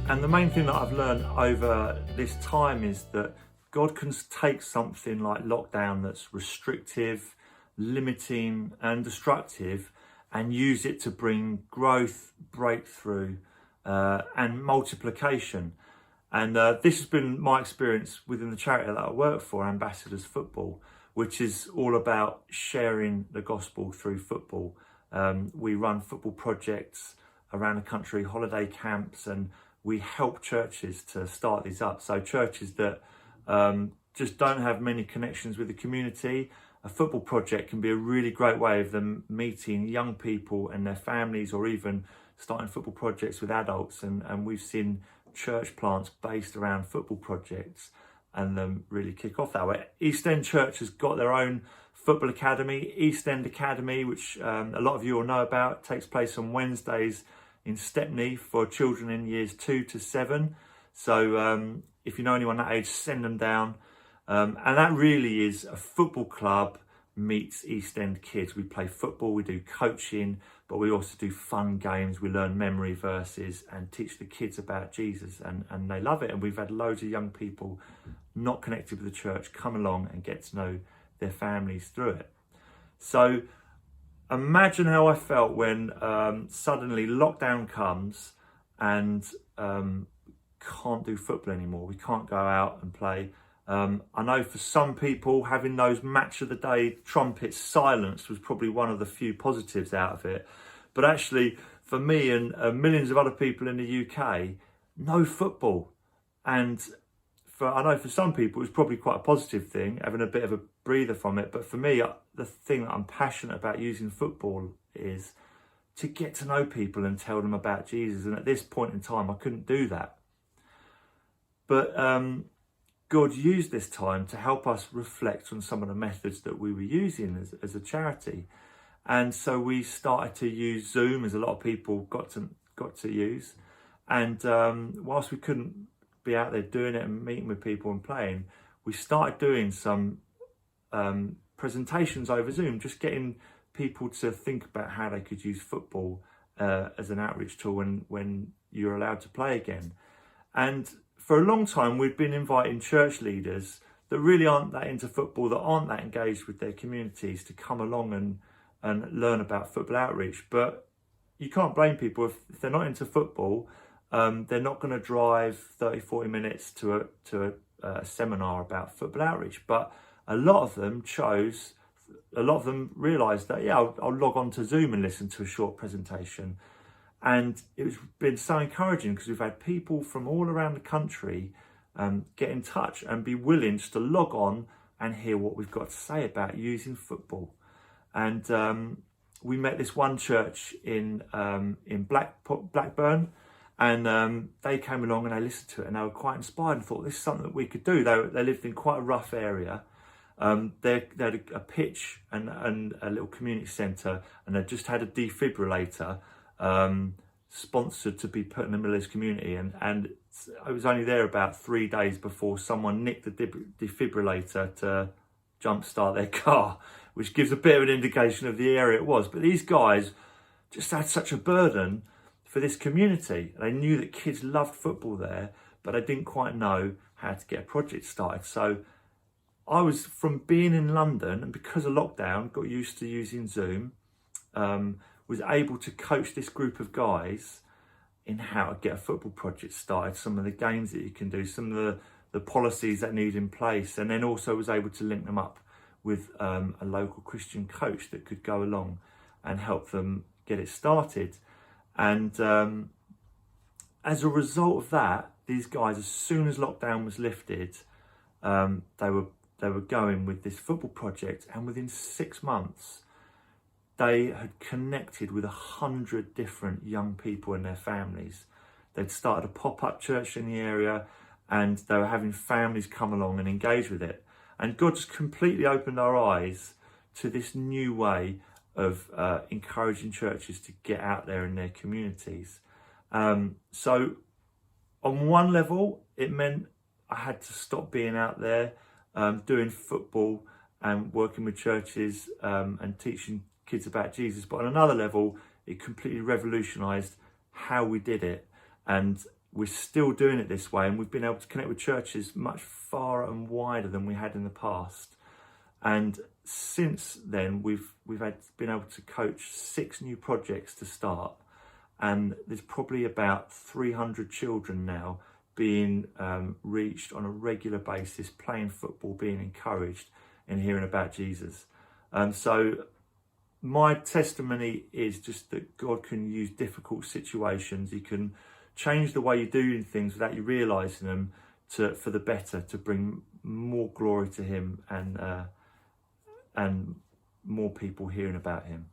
And the main thing that I've learned over this time is that God can take something like lockdown that's restrictive, limiting and destructive and use it to bring growth, breakthrough and multiplication. And this has been my experience within the charity that I work for, Ambassadors Football, which is all about sharing the gospel through football. We run football projects around the country, holiday camps, and we help churches to start these up. So churches that just don't have many connections with the community, a football project can be a really great way of them meeting young people and their families, or even starting football projects with adults. And we've seen church plants based around football projects and them really kick off that way. East End Church has got their own football academy, East End Academy, which a lot of you will know about. It takes place on Wednesdays in Stepney for children in years 2 to 7. So if you know anyone that age, send them down. And that really is a football club meets East End kids. We play football, we do coaching, but we also do fun games. We learn memory verses and teach the kids about Jesus, and they love it. And we've had loads of young people not connected with the church come along and get to know their families through it. So imagine how I felt when suddenly lockdown comes and can't do football anymore. We can't go out and play. I know for some people, having those match of the day trumpets silenced was probably one of the few positives out of it. But actually, for me and millions of other people in the UK, no football. And I know for some people, it's probably quite a positive thing, having a bit of a breather from it. But for me, the thing that I'm passionate about using football is to get to know people and tell them about Jesus. And at this point in time, I couldn't do that. But God used this time to help us reflect on some of the methods that we were using as a charity. And so we started to use Zoom, as a lot of people got to use. And whilst we couldn't be out there doing it and meeting with people and playing, we started doing some presentations over Zoom, just getting people to think about how they could use football as an outreach tool when you're allowed to play again. And for a long time, we've been inviting church leaders that really aren't that into football, that aren't that engaged with their communities, to come along and learn about football outreach. But you can't blame people if they're not into football. They're not going to drive 30, 40 minutes to a seminar about football outreach. But a lot of them realised that, yeah, I'll log on to Zoom and listen to a short presentation. And it's been so encouraging because we've had people from all around the country get in touch and be willing just to log on and hear what we've got to say about using football. And we met this one church in Blackburn, and they came along and they listened to it and they were quite inspired and thought this is something that we could do. They lived in quite a rough area. They had a pitch and a little community centre, and they just had a defibrillator sponsored to be put in the middle of this community, and I was only there about 3 days before someone nicked the defibrillator to jumpstart their car, which gives a bit of an indication of the area it was. But these guys just had such a burden for this community. They knew that kids loved football there, but they didn't quite know how to get a project started. So I was, from being in London and because of lockdown, got used to using Zoom, was able to coach this group of guys in how to get a football project started, some of the games that you can do, some of the policies that need in place, and then also was able to link them up with a local Christian coach that could go along and help them get it started. And as a result of that, these guys, as soon as lockdown was lifted, they were going with this football project, and within 6 months, they had connected with 100 different young people and their families. They'd started a pop-up church in the area, and they were having families come along and engage with it. And God just completely opened our eyes to this new way of encouraging churches to get out there in their communities. So on one level, it meant I had to stop being out there doing football and working with churches and teaching kids about Jesus. But on another level, it completely revolutionised how we did it. And we're still doing it this way, and we've been able to connect with churches much far and wider than we had in the past. And since then, we've been able to coach 6 new projects to start, and there's probably about 300 children now being reached on a regular basis, playing football, being encouraged, and hearing about Jesus. So my testimony is just that God can use difficult situations. He can change the way you're doing things without you realising them for the better, to bring more glory to him and more people hearing about him.